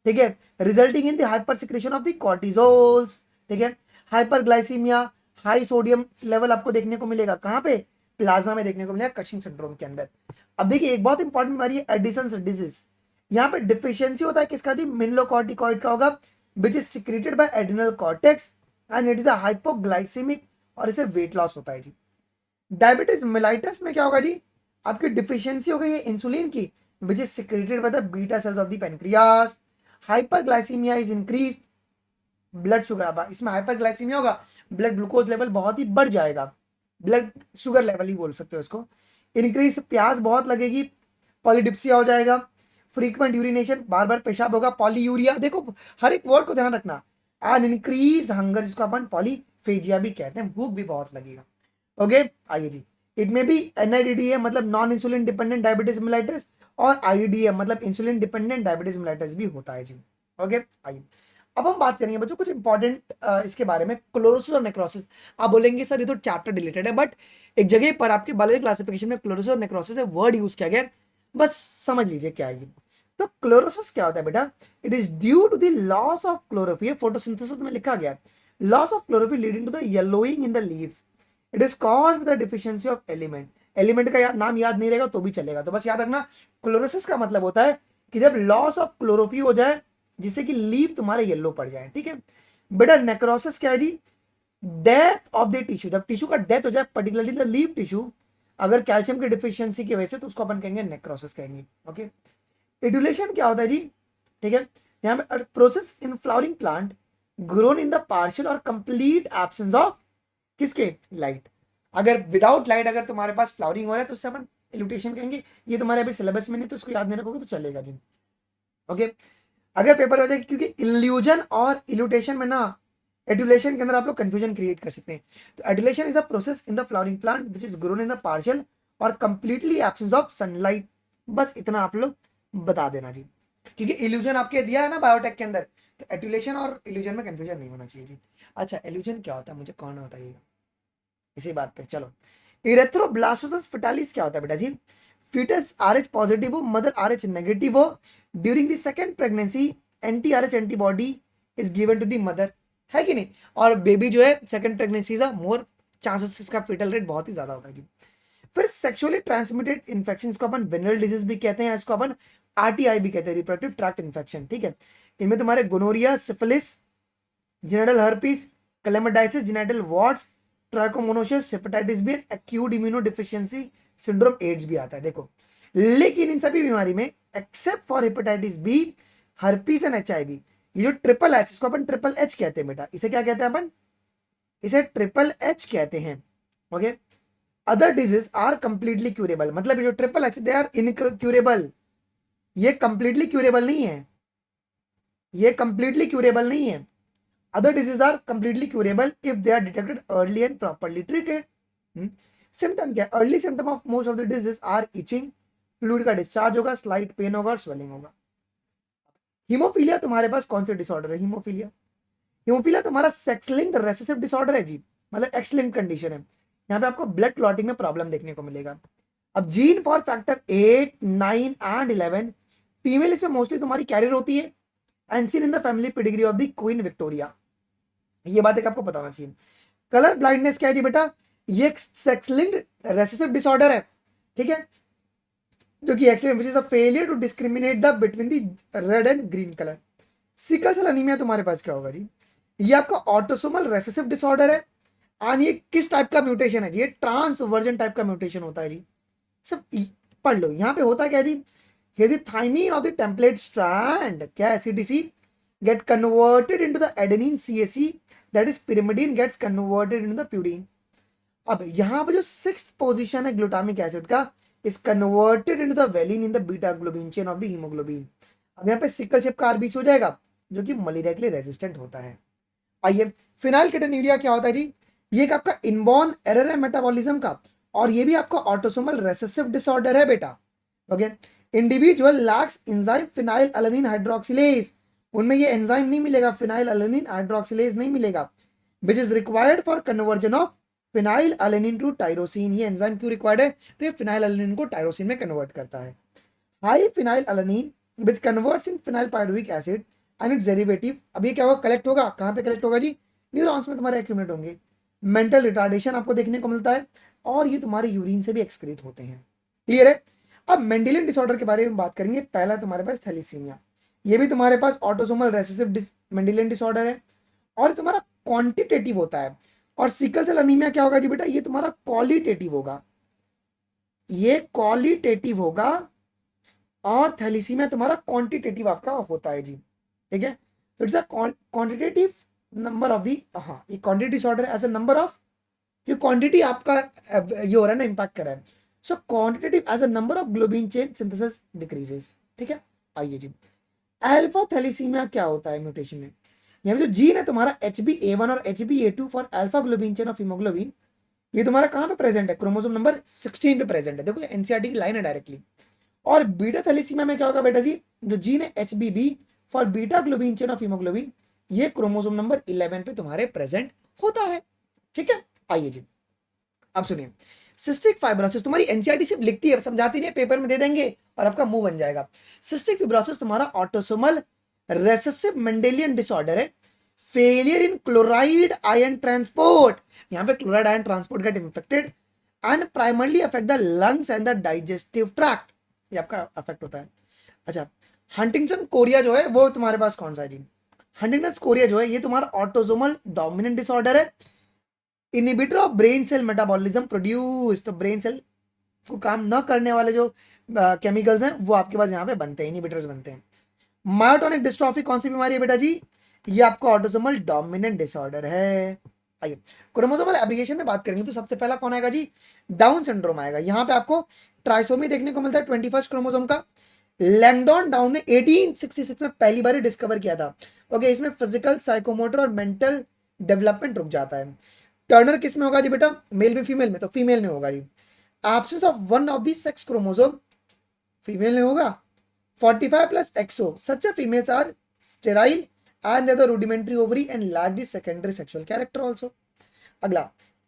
ठीक है, resulting in the hyper secretion of the cortisols. ठीक है। हाइपरग्लाइसीमिया, हाई सोडियम लेवल आपको देखने को मिलेगा कहां पे? प्लाज्मा में देखने को मिलेगा कशिंग सिंड्रोम के अंदर। अब देखिए एक बहुत इंपॉर्टेंट बीमारी है एडिसन्स डिजीज। यहाँ पे डिफिशियंसी होता है किसका जी? मिनलोकॉर्टिकॉइड का होगा, which is secreted by adrenal cortex and it is a hypoglycemic, और इसे वेट लॉस होता है जी। डायबिटीज मिलाइटस में क्या होगा जी? आपकी डिफिशियंसी हो गई है इंसुलिन की, विच is secreted by the beta cells of the pancreas. Hyperglycaemia is increased blood sugar. अब इसमें हाइपरग्लाइसीमिया होगा, ब्लड ग्लूकोज लेवल बहुत ही बढ़ जाएगा, ब्लड शुगर लेवल ही बोल सकते हो इसको। इंक्रीज, प्यास बहुत लगेगी, पॉलीडिप्सिया हो जाएगा, फ्रीक्वेंट यूरिनेशन, बार बार पेशाब होगा, पॉलीयूरिया, देखो हर एक वर्ड को ध्यान रखना, एंड इंक्रीज हंगर, जिसको अपन पॉलीफेजिया भी कहते हैं, भूख भी बहुत लगेगा। ओके, आइए जी। इट में भी एनआईडीडीए मतलब non insulin dependent diabetes mellitus, और आईडीडीए मतलब इंसुलिन डिपेंडेंट डायबिटीज मिलाइटिस भी होता है जी। ओके, आइए अब हम बात करेंगे बच्चों कुछ इंपॉर्टेंट इसके बारे में, क्लोरोसिस और नेक्रोसिस। आप बोलेंगे सर ये तो चैप्टर डिलीटेड है, बट एक जगह पर आपके बायोलॉजी क्लासिफिकेशन में क्लोरोसिस और नेक्रोसिस है वर्ड यूज किया गया, बस समझ लीजिए क्या है ये। तो क्लोरोसिस क्या होता है बेटा? It is due to the loss of chlorophyll, photosynthesis में लिखा गया, loss of chlorophyll leading to the yellowing in the leaves. It is caused by the deficiency of element. Element का नाम याद नहीं रहेगा तो भी चलेगा, तो बस याद रखना क्लोरोसिस का मतलब होता है कि जब लॉस ऑफ क्लोरोफिल हो जाए, जिससे कि लीफ तुम्हारे येलो पड़ जाए। ठीक है बेटा। नेक्रोसिस क्या है जी? डेथ ऑफ द टिश्यू, जब टिश्यू का डेथ हो जाए, पर्टिकुलरली द लीफ टिश्यू, अगर कैल्शियम की डिफिशियंसी की वजह से, तो उसको अपन कहेंगे नेक्रोसिस कहेंगे। ओके। एडुलेशन क्या होता है जी? ठीक है, यहाँ पे process in flowering plant grown in the partial और कंप्लीट एब्सेंस ऑफ किसके? लाइट। अगर विदाउट लाइट अगर तुम्हारे पास फ्लावरिंग हो रहा है तो उससे अपन इल्यूटेशन कहेंगे। ये तुम्हारे अभी सिलेबस में नहीं, तो उसको याद नहीं रखोगे तो चलेगा जी। ओके। अगर पेपर हो जाए, क्योंकि इल्यूजन और इल्यूटेशन में ना, एडुलेशन के अंदर आप लोग कंफ्यूजन क्रिएट कर सकते हैं। तो adulation is a process in the flowering plant which is grown in the partial और कंप्लीटली एब्सेंस ऑफ सनलाइट। बस इतना आप लोग बता देना जी, क्योंकि इल्यूजन आपके दिया है ना बायोटेक के अंदर, तो एडुलेशन और इल्यूजन में कंफ्यूजन नहीं होना चाहिए जी। अच्छा, इल्यूजन क्या होता है मुझे कौन बताइएगा इसी बात पे। चलो, इरेथ्रोब्लास्टोसिस फेटालिस क्या होता है बेटा जी? फीटस आरएच पॉजिटिव हो, मदर आरएच नेगेटिव हो, during the second pregnancy anti Rh antibody is given to the mother, है कि नहीं? और बेबी जो है सेकंड प्रेगनेंसी का मोर चांसेस, इसका फेटल रेट बहुत ही ज्यादा होता है जी। फिर सेक्सुअली ट्रांसमिटेड इन्फेक्शन, इसको अपन वेनरल डिजीज भी कहते हैं, इसको अपन आरटीआई भी कहते हैं, रिप्रोडक्टिव ट्रैक्ट इन्फेक्शन, ठीक है। इनमें तुम्हारे gonorrhoea, syphilis, genital herpes, chlamydiasis, genital warts, trichomoniasis, hepatitis B, acute immuno deficiency syndrome, AIDS भी आता है, देखो। लेकिन इन सभी बीमारी में except for hepatitis B, herpes and HIV, ये जो ट्रिपल एच, इसको अपन ट्रिपल एच कहते हैं बेटा, इसे क्या कहते हैं अपन, इसे ट्रिपल एच कहते हैं, okay. Other disease are completely curable, मतलब ये जो triple H they are incurable, ये कंप्लीटली क्यूरेबल नहीं है, ये कंप्लीटली क्यूरेबल नहीं है। Other disease are completely curable if they are detected early and properly treated. Symptom क्या है, early symptom of most of the disease are itching, fluid का discharge होगा, स्लाइट पेन होगा और स्वेलिंग होगा। हीमोफीलिया तुम्हारे पास कौन सा डिसऑर्डर है, हीमोफीलिया, हीमोफीलिया तुम्हारा सेक्स लिंक्ड रेसेसिव डिसऑर्डर है जी, मतलब एक्स लिंक्ड कंडीशन है। यहाँ पे आपको ब्लड क्लॉटिंग में प्रॉब्लम देखने को मिलेगा। अब gene for factor 8, 9 and 11 female इसमें मोस्टली तुम्हारी कैरियर होती है, and seen in the family pedigree of the queen Victoria, ये बात एक आपको पता होना चाहिए। कलर ब्लाइंडनेस क्या है जी बेटा, ये एक सेक्स लिंक्ड रेसेसिव डिसऑर्डर है, ठीक है, जो कि actually which is the failure to discriminate the between the red and green colour. Sickle cell anaemia तुम्हारे पास क्या होगा जी, ये आपका ऑटोसोमल रेसेसिव डिसऑर्डर है, और ये किस टाइप का म्यूटेशन है जी, ये ट्रांसवर्जन टाइप का म्यूटेशन होता है जी। सब पढ़ लो, यहाँ पे होता क्या है जी, यदि thymine of the template strand क्या एसिडिसी get converted into the adenine CAC, that is pyrimidine gets converted into the purine. अब यहाँ पे जो 6th पोजीशन है ग्लूटामिक एसिड का is converted into the valine in the beta globin chain of the haemoglobin. अब यहाँ पे sickle cell का आरबीसी हो जाएगा, जो कि मलेरिया के लिए रेजिस्टेंट होता है। आइए, फिनाइलकेटोन्यूरिया क्या होता है जी, ये एक आपका इनबॉर्न एरर है मेटाबॉलिज्म का, और ये भी आपका ऑटोसोमल रेसेसिव डिसऑर्डर है बेटा, okay. Individual lacks enzyme phenyl alanine hydroxylase, उनमें ये एंजाइम नहीं मिलेगा, फिनाइल अलेनिन हाइड्रोक्सिलेज नहीं मिलेगा, which is required for conversion of phenyl alanine to tyrosine. ये एंजाइम क्यों रिक्वायर्ड है, तो ये फिनाइल अलेनिन को टायरोसिन में कन्वर्ट करता है। High phenyl alanine which converts in phenyl pyruvic acid and its derivative, अब ये क्या होगा, कलेक्ट होगा, कहाँ पे कलेक्ट होगा जी, न्यूरॉन्स में तुम्हारे एक्यूमुलेट होंगे। मेंटल रिटार्डेशन आपको देखने को मिलता है, और ये तुम्हारे यूरिन से भी एक्सक्रीट होते हैं, क्लियर है। अब मेंडेलियन डिसऑर्डर के बारे में बात करेंगे। पहला तुम्हारे पास थैलेसीमिया, ये भी तुम्हारे पास ऑटोसोमल रेसेसिव मेंडेलियन डिसऑर्डर है, और तुम्हारा क्वांटिटेटिव होता है। और सिकल सेल अनीमिया क्या होगा जी बेटा, ये तुम्हारा क्वालिटेटिव होगा, ये क्वालिटेटिव होगा, और थैलेसीमिया तुम्हारा क्वांटिटेटिव आपका होता है जी, ठीक है। तो it's a quantitative number of the, हाँ ये quantity disorder as a number of, जो क्वांटिटी आपका ये हो रहा है ना, इंपैक्ट कर रहा है, so quantitative as a number of globin chain synthesis decreases, ठीक है। आइए जी, अल्फा थैलेसीमिया क्या होता है म्यूटेशन में, यहाँ पे जो जीन है तुम्हारा HbA1 और HbA2 for alpha globin chain of haemoglobin, ये तुम्हारा कहाँ पे प्रेजेंट है, क्रोमोसोम नंबर 16 पे प्रेजेंट है, देखो एनसीईआरटी की लाइन है डायरेक्टली। और बीटा थैलेसीमिया में क्या होगा बेटा जी, जो जीन है HBB for beta globin chain of haemoglobin, ये क्रोमोसोम नंबर 11 पे तुम्हारे प्रेजेंट होता है, ठीक है। आइए जी, अब सुनिए, सिस्टिक फाइब्रोसिस तुम्हारी एनसीईआरटी सिर्फ लिखती है, समझाती नहीं है, पेपर में दे देंगे और आपका मुंह बन जाएगा। सिस्टिक फिब्रोसिस तुम्हारा ऑटोसोमल रेसेसिव मेंडेलियन डिसऑर्डर है, failure in chloride ion transport, यहाँ पे chloride ion transport get infected and primarily affect the lungs and the digestive tract, ये आपका अफेक्ट होता है। अच्छा, हंटिंगटन कोरिया जो है वो तुम्हारे पास कौन सा है जी, हंटिंगटन कोरिया जो है ये तुम्हारा ऑटोसोमल डोमिनेंट डिसऑर्डर है, inhibitor of brain cell metabolism produce, तो ब्रेन सेल को काम न करने वाले जो केमिकल्स हैं वो आपके पास यहाँ पे बनते हैं, इनिबिटर्स बनते हैं। मायोटोनिक डिस्ट्रॉफी कौन सी बीमारी है बेटा जी, ये आपका ऑटोसोमल डोमिनेंट डिसऑर्डर है। आइए, क्रोमोसोमल एब्रिएशन में बात करेंगे तो सबसे पहला कौन आएगा जी, डाउन सिंड्रोम आएगा। यहाँ पे आपको ट्राइसोमी देखने को मिलता है 21st क्रोमोसोम का। लैंगडॉन डाउन ने 1866 में पहली बार डिस्कवर किया था, ओके। इसमें फिजिकल, साइकोमोटर और मेंटल डेवलपमेंट रुक जाता है। टर्नर किस में होगा जी बेटा, मेल में फीमेल में, तो फीमेल में होगा जी। Absence of one of the sex chromosome, female में होगा। 45 plus XO, such a females are sterile and they are the rudimentary ovary and lack the secondary sexual character also। अगला,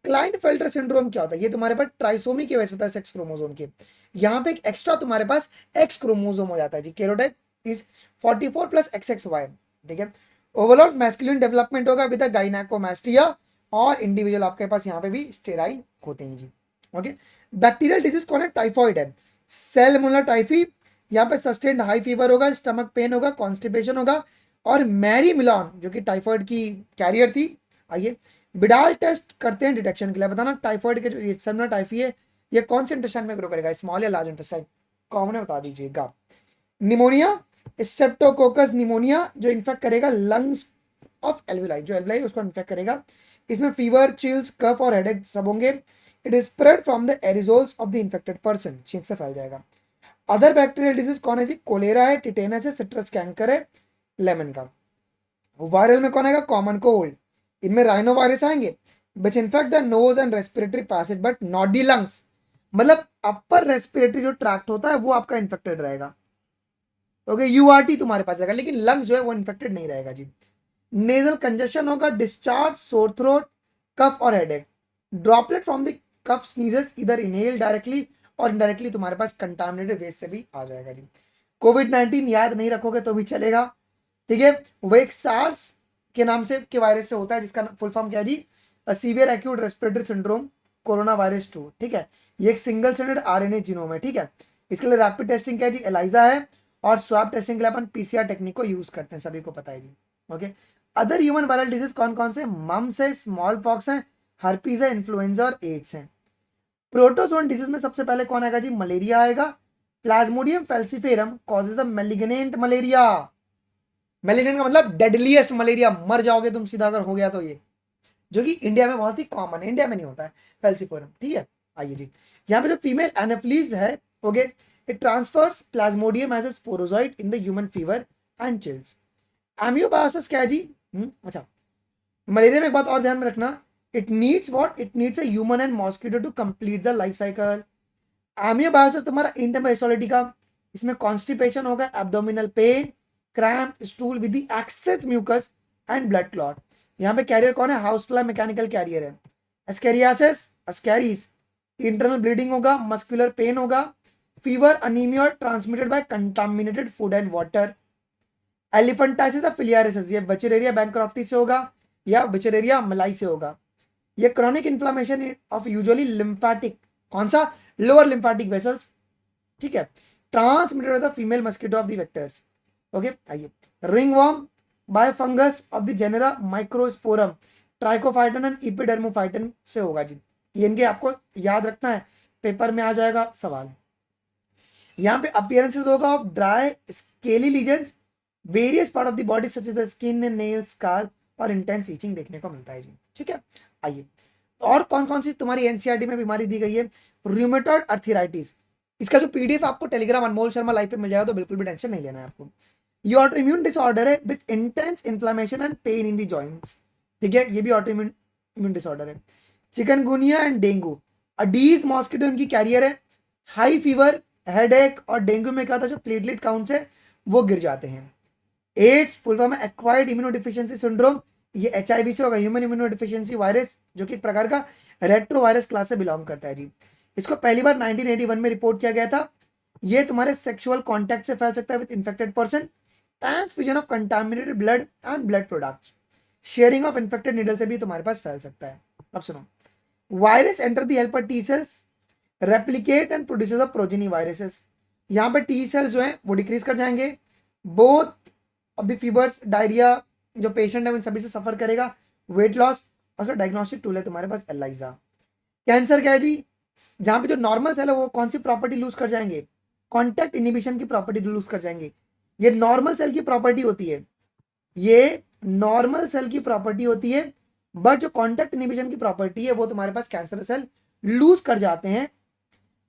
Klinefelter syndrome क्या होता है, ये तुम्हारे पास ट्राइसोमी की वजह से होता है सेक्स क्रोमोसोम के, यहाँ पे एक एक्स्ट्रा तुम्हारे पास एक्स क्रोमोसोम हो जाता है जी, कैरोटाइप इज 44 plus XXY, ठीक है। ओवरऑल मैस्कुलिन डेवलपमेंट होगा विद गाइनेकोमास्टिया, और इंडिविजुअल आपके पास यहाँ पे भी स्टेराइल होते हैं जी, ओके। बैक्टीरियल डिजीज कौन है? टाइफॉइड है, सेलमोनला टाइफी। यहाँ पे सस्टेन्ड हाई फीवर होगा, स्टमक पेन होगा, कॉन्स्टिपेशन होगा। और मैरी मिलॉन जो कि टाइफॉइड की कैरियर थी। आइए बिडाल टेस्ट करते हैं डिटेक्शन के लिए। बताना टाइफॉइड के जो सेलमोनला टाइफी है ये कौन से इंटेस्टाइन में ग्रो करेगा, स्मॉल या लार्ज इंटेस्टाइन? कॉमन है, बता दीजिएगा। निमोनिया, स्ट्रेप्टोकोकस निमोनिया जो इन्फेक्ट करेगा लंग्स ऑफ एल्विलाई, जो एल्विलाई उसको इन्फेक्ट करेगा। इसमें फीवर, चिल्स, कफ और हेडेक सब होंगे। It is spread from the aerosols of the infected person, छींक से फैल जाएगा। अदर बैक्टीरियल डिजीज कौन है जी? कोलेरा है, टिटेनस है, सिट्रस कैंकर है, लेमन का। वायरल में कौन आएगा? Common cold. इनमें राइनो वायरस आएंगे which infect the nose and respiratory passage but not the lungs. मतलब अपर रेस्पिरेटरी जो ट्रैक्ट होता है वो आपका इन्फेक्टेड रहेगा। ओके, यूआरटी तुम्हारे पास रहेगा लेकिन लंग्स जो है वो इन्फेक्टेड नहीं रहेगा जी। नेजल कंजेशन होगा, डिस्चार्ज, सोर थ्रोट, कफ और headache. Droplet from the cough sneezes इधर इनहेल डायरेक्टली और इनडायरेक्टली तुम्हारे पास कंटामिनेटेड वेस्ट से भी आ जाएगा जी। कोविड-19 याद नहीं रखोगे तो भी चलेगा, ठीक है। वो एक सार्स के नाम से के वायरस से होता है जिसका फुल फॉर्म क्या है जी? Severe acute respiratory syndrome corona virus 2, ठीक है। ये एक सिंगल स्टैंडर्ड आरएनए जीनोम है, ठीक है। इसके लिए रैपिड टेस्टिंग क्या है जी? एलाइजा है। और स्वैब टेस्टिंग के लिए अपन पीसीआर टेक्निक को यूज करते हैं, सभी को पता है जी। Okay, other human viral disease कौन कौन से? मम्स है, स्मॉल पॉक्स है, हर्पीज है, इन्फ्लुएंजा और एड्स है। प्रोटोजोन डिजीज में सबसे पहले कौन आएगा जी? मलेरिया आएगा। Plasmodium falciparum causes the malignant malaria. Malignant का मतलब डेडलीस्ट मलेरिया, मर जाओगे तुम सीधा अगर हो गया तो ये, जो कि इंडिया में बहुत ही कॉमन है, इंडिया में नहीं होता है फेल्सिफोरम, ठीक है। आइए जी, यहाँ पे जो फीमेल एनाफिलीज है, okay, it transfers plasmodium as a sporozoite in the human fever and chills. Amoebiasis क्या है जी? अच्छा, मलेरिया में एक बात और ध्यान में रखना, it needs what? It needs a human and mosquito to complete the life cycle. Amoebiasis तुम्हारा इंटरम हिस्टोलिटी का, इसमें कॉन्स्टिपेशन होगा, abdominal pain, cramp, stool with the excess mucus and blood clot. यहाँ पे कैरियर कौन है? हाउस फ्लाई मैकेनिकल कैरियर है। एस्केरियासिस, एस्कैरीज, इंटरनल ब्लीडिंग होगा, मस्कुलर पेन होगा, fever, anaemia transmitted by contaminated food and water. Elephantiasis filariasis, ये wuchereria bancrofti से होगा या बचेरेरिया मलाई से होगा। ये chronic inflammation of usually lymphatic, कौन सा? लोअर लिम्फेटिक वेसल्स, ठीक है, transmitted by the female mosquito of the vectors. Okay, आइए ringworm by fungus of the genera microsporum, trichophyton and epidermophyton से होगा जी। ये इनके आपको याद रखना है, पेपर में आ जाएगा सवाल। यहाँ पे अपीयरेंसेस होगा of dry scaly lesions, various part of the body such as the skin, nails, scalp और इंटेंस ईचिंग देखने को मिलता है जी, ठीक है। आइए, और कौन कौन सी तुम्हारी एनसीईआरटी में बीमारी दी गई है? रूमेटॉइड आर्थराइटिस, इसका जो पीडीएफ आपको टेलीग्राम अनमोल शर्मा लाइव पे मिल जाएगा, तो बिल्कुल भी टेंशन नहीं लेना है आपको। ये ऑटो इम्यून डिसऑर्डर है with intense inflammation and pain in the joints, ठीक है, ये भी ऑटो इम्यून डिसऑर्डर है। चिकनगुनिया एंड डेंगू, अडीज मॉस्किटो इनकी कैरियर है। हाई फीवर, हेडेक और डेंगू में क्या था, जो प्लेटलेट काउंट्स है वो गिर जाते हैं। एड्स फुल फॉर्म है एक्वायर्ड इम्यूनोडिफिशियंसी सिंड्रोम, ये एचआईवी से होगा, ह्यूमन इम्यूनोडिफिशियंसी वायरस, जो कि एक प्रकार का रेट्रोवायरस क्लास से बिलोंग करता है जी। इसको पहली बार 1981 में रिपोर्ट किया गया था। ये तुम्हारे सेक्सुअल कॉन्टैक्ट से फैल सकता है with infected person, transfusion of contaminated blood and blood products, sharing of infected needle से भी तुम्हारे पास फैल सकता है। अब सुनो, virus enter the helper T cells, replicate and produces of progeny viruses. यहाँ पे टी सेल्स जो है वो डिक्रीज कर जाएंगे, both of the fevers, diarrhoea जो पेशेंट है उन सभी से सफर करेगा, वेट लॉस, और उसका डायग्नोस्टिक टूल है तुम्हारे पास एलाइजा। कैंसर क्या है जी? जहाँ पे जो नॉर्मल सेल है वो कौन सी प्रॉपर्टी लूज कर जाएंगे? कॉन्टैक्ट इनिबिशन की प्रॉपर्टी लूज कर जाएंगे। ये नॉर्मल सेल की प्रॉपर्टी होती है, ये नॉर्मल सेल की प्रॉपर्टी होती है, बट जो कॉन्टैक्ट इनिबिशन की प्रॉपर्टी है वो तुम्हारे पास कैंसर सेल लूज कर जाते हैं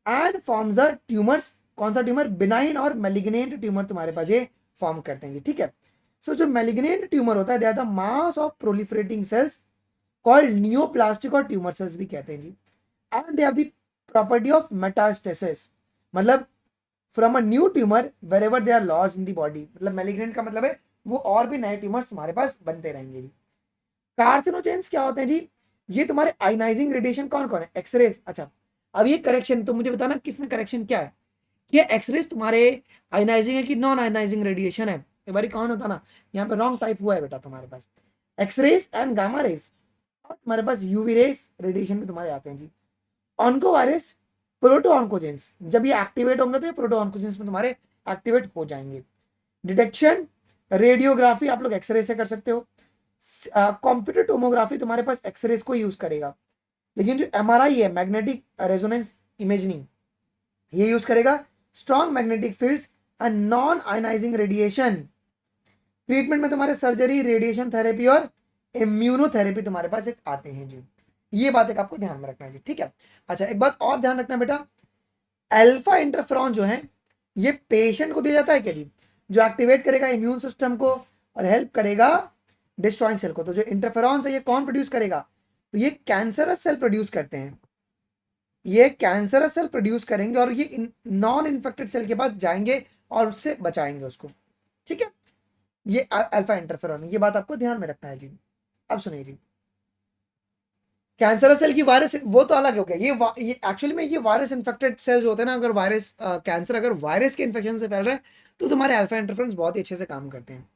एंड फॉर्म्स द ट्यूमर्स। कौन सा ट्यूमर? बिनाइन और मेलिग्नेंट ट्यूमर तुम्हारे पास ये फॉर्म करते हैं जी, ठीक है। सो जो मेलिग्नेंट ट्यूमर होता है, they are the mass of proliferating cells called neoplastic और ट्यूमर सेल्स भी कहते हैं जी, and they have the property of metastasis, मतलब from a new tumour wherever they are lodge in the body, मतलब malignant का मतलब है वो और भी नए ट्यूमर्स तुम्हारे पास बनते रहेंगे जी। कार्सिनोजेंस क्या होते हैं जी? ये तुम्हारे आयनाइजिंग रेडिएशन कौन कौन है? एक्सरेज। अच्छा, अब ये करेक्शन तो मुझे बताना किसमें करेक्शन क्या है, ये एक्सरेज तुम्हारे आयनाइजिंग है कि नॉन आयनाइजिंग रेडिएशन है? एक बार कौन होता ना, यहाँ पे रॉन्ग टाइप हुआ है बेटा तुम्हारे पास, एक्सरेज एंड गामा रेज, और तुम्हारे पास यूवी रेज रेडिएशन भी तुम्हारे आते हैं जी। ऑन्को वायरस प्रोटोऑन्कोजेंस, जब ये एक्टिवेट होंगे तो ये प्रोटोऑन्कोजेंस में तुम्हारे एक्टिवेट हो जाएंगे। डिटेक्शन, रेडियोग्राफी आप लोग एक्सरे से कर सकते हो। कंप्यूटर टोमोग्राफी तुम्हारे पास एक्सरे को यूज करेगा, लेकिन जो एमआरआई है, मैग्नेटिक रेजोनेंस इमेजिंग, ये यूज करेगा strong magnetic fields and non ionising radiation. Treatment में तुम्हारे सर्जरी, रेडिएशन थेरेपी और इम्यूनोथेरेपी तुम्हारे पास एक आते हैं जी। ये बात एक आपको ध्यान में रखना है जी, ठीक है। अच्छा, एक बात और ध्यान रखना बेटा, अल्फा इंटरफेरॉन जो है ये पेशेंट को दिया जाता है क्या जी, जो एक्टिवेट करेगा इम्यून सिस्टम को और हेल्प करेगा डिस्ट्रॉइंग सेल को। तो जो इंटरफेरॉन है ये कौन प्रोड्यूस करेगा, तो ये कैंसरस सेल प्रोड्यूस करते हैं, ये कैंसरस सेल प्रोड्यूस करेंगे और ये नॉन इन्फेक्टेड सेल के पास जाएंगे और उससे बचाएंगे उसको, ठीक है। ये अल्फा इंटरफेरॉन, ये बात आपको ध्यान में रखना है जी। अब सुनिए जी, कैंसरस सेल की वायरस वो तो अलग हो गया, ये एक्चुअली में ये वायरस इन्फेक्टेड सेल्स होते हैं ना, अगर वायरस कैंसर अगर वायरस के इन्फेक्शन से फैल रहा है तो तुम्हारे अल्फा इंटरफेरॉन्स बहुत ही अच्छे से काम करते हैं।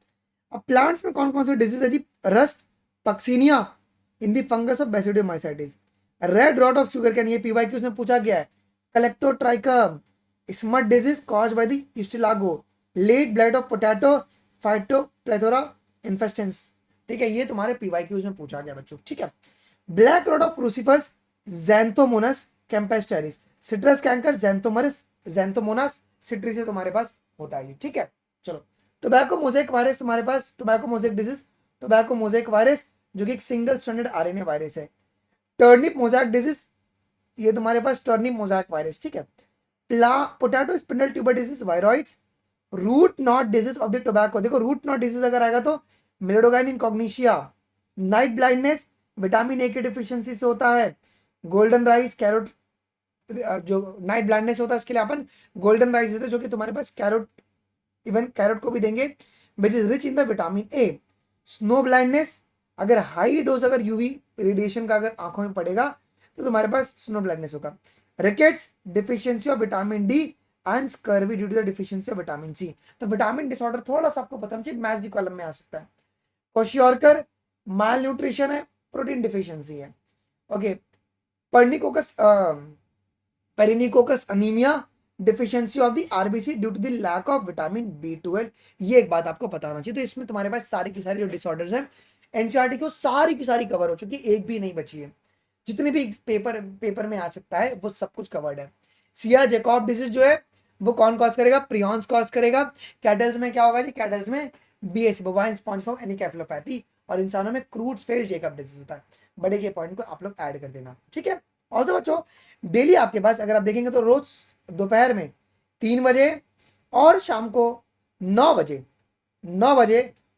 अब प्लांट्स में कौन कौन से डिजीज है जी, rust puccinia in the fungus of basidiomycetes, red rot of sugar cane, ये पीवाईक्यू से पूछा गया है, colletotrichum, smut disease caused by the ustilago, late blight of potato, phytophthora infestans, ठीक है, ये तुम्हारे पीवाईक्यूज में पूछा गया बच्चों, ठीक है। Black rot of crucifers, xanthomonas campestris, citrus canker, xanthomonas citri से तुम्हारे पास होता है, ठीक है। चलो, टोबैको मोज़ेक वायरस तुम्हारे पास, tobacco mosaic disease, tobacco mosaic virus जो कि एक सिंगल स्ट्रैंडेड आरएनए वायरस है। टर्निप मोज़ेक डिजीज, ये तुम्हारे पास टर्निप मोज़ेक वायरस, ठीक है। Potato spindle tuber disease, viroids, root knot disease of the tobacco, देखो रूट नॉट डिजीज अगर आएगा तो meloidogyne incognita, night blindness vitamin A की डिफिशियंसी से होता है, गोल्डन राइस, कैरोट, जो नाइट ब्लाइंडनेस होता है उसके लिए अपन गोल्डन राइस देते हैं, जो कि तुम्हारे पास कैरोट, इवन कैरोट को भी देंगे which is rich in the vitamin A. Snow blindness, अगर हाई डोज अगर यूवी रेडिएशन का अगर आंखों में पड़ेगा तो तुम्हारे पास स्नो ब्लाइंडनेस होगा। Rickets, deficiency of vitamin D and scurvy due to the deficiency of vitamin C. तो विटामिन डिसऑर्डर थोड़ा सा आपको पता चाहिए, मैथ्स की कॉलम में आ सकता है। क्वेश्चन, माल न्यूट्रिशन है, प्रोटीन डिफिशियंसी है, okay. Pernicious pernicious anaemia, deficiency of the RBC due to the lack of vitamin बी12, ये एक बात आपको पता होना चाहिए। तो इसमें तुम्हारे पास सारी की सारी जो डिसऑर्डर्स हैं एनसीईआरटी को सारी की सारी कवर हो चुकी, एक भी नहीं बची है, जितनी भी पेपर में आ सकता है वो सब कुछ कवर्ड है। सिया जैकॉब डिजीज जो है वो कौन कॉज करेगा, प्रियॉन्स कॉज करेगा। कैटल्स में क्या होगा जी, कैटल्स में बीएससी, बोवाइन स्पॉन्जिफॉर्म एनिकेफेलोपैथी, और इंसानों में क्रूट्सफेल्ड जेकब डिजीज होता है। बड़े के पॉइंट को आप लोग ऐड कर देना, ठीक है। और तो बच्चों डेली आपके पास अगर आप देखेंगे तो रोज दोपहर में 3 बजे और शाम को 9 बजे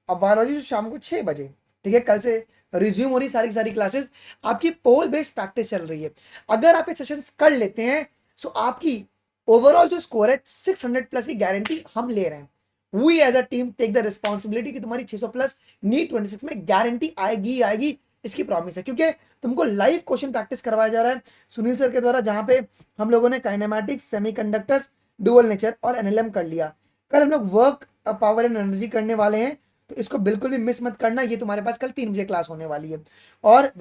और बायोलॉजी शाम को 6 बजे, ठीक है। कल से रिज्यूम हो रही सारी की सारी क्लासेस, आपकी पोल बेस्ड प्रैक्टिस चल रही है। अगर आप ये सेशंस कर लेते हैं तो आपकी ओवरऑल जो स्कोर है 600 प्लस की गारंटी हम ले रहे हैं। We as a team take the responsibility कि तुम्हारी 600 प्लस नीट 26 में गारंटी आएगी, इसकी प्रॉमिस है, क्योंकि तुमको लाइव क्वेश्चन प्रैक्टिस करवाया जा रहा है सुनील सर के द्वारा, जहां पे हम लोगों ने काइनेमैटिक्स, सेमीकंडक्टर्स, डुअल नेचर और एनएलएम कर लिया। कल हम लोग वर्क पावर एंड एनर्जी करने वाले हैं, तो इसको बिल्कुल भी मिस मत करना। ये तुम्हारे पास कल 3 बजे क्लास होने वाली है। और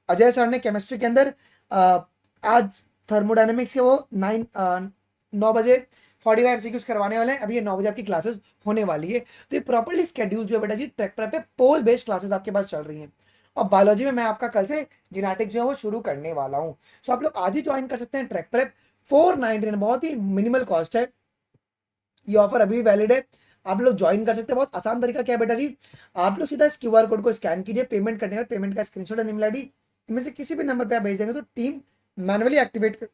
अजय सर ने केमिस्ट्री के अंदर आज थर्मोडायनेमिक्स के वो 9 बजे 45 एमसीक्यूज करवाने वाले हैं। अभी ये 9 बजे आपकी क्लासेस होने वाली है। तो ये प्रॉपर्ली स्केड्यूल जो है बेटा जी ट्रैक प्रेप पे पोल बेस्ड क्लासेस आपके पास चल रही हैं। और बायोलॉजी में मैं आपका कल से जेनेटिक्स जो है वो शुरू करने वाला हूँ। सो आप लोग आज ही ज्वाइन कर सकते हैं ट्रैक प्रेप, 499, बहुत ही मिनिमल कॉस्ट है। ये ऑफर अभी वैलिड है, आप लोग ज्वाइन कर सकते हैं। बहुत आसान तरीका क्या है बेटा जी, आप लोग सीधा इस क्यूआर कोड को स्कैन कीजिए, पेमेंट करने के बाद पेमेंट का स्क्रीनशॉट और ईमेल आईडी इनमें से किसी भी नंबर पे आप भेज देंगे तो टीम मैनुअली एक्टिवेट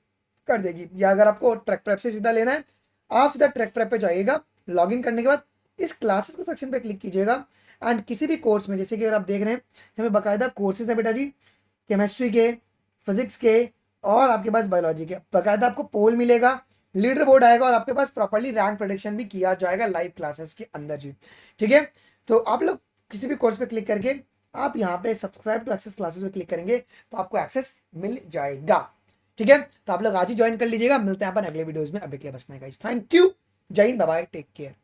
कर देगी। या अगर आपको ट्रैक प्रेप से सीधा लेना है, आप सीधा ट्रैक प्रेप पे जाइएगा, लॉगिन करने के बाद इस क्लासेस के सेक्शन पे क्लिक कीजिएगा एंड किसी भी कोर्स में, जैसे कि अगर आप देख रहे हैं हमें बाकायदा कोर्सेज है बेटा जी, केमिस्ट्री के, फिजिक्स के और आपके पास बायोलॉजी के, बाकायदा आपको पोल मिलेगा, लीडर बोर्ड आएगा और आपके पास प्रॉपर्ली रैंक प्रेडिक्शन भी किया जाएगा लाइव क्लासेस के अंदर जी, ठीक है। तो आप लोग किसी भी कोर्स पे क्लिक करके आप यहाँ पे सब्सक्राइब टू एक्सेस क्लासेस पे क्लिक करेंगे तो आपको एक्सेस मिल जाएगा, ठीक है। तो आप लोग आज ही ज्वाइन कर लीजिएगा। मिलते हैं अपन अगले वीडियोस में। अभी के लिए बस, thank you, Jai Hind, bye bye, take care.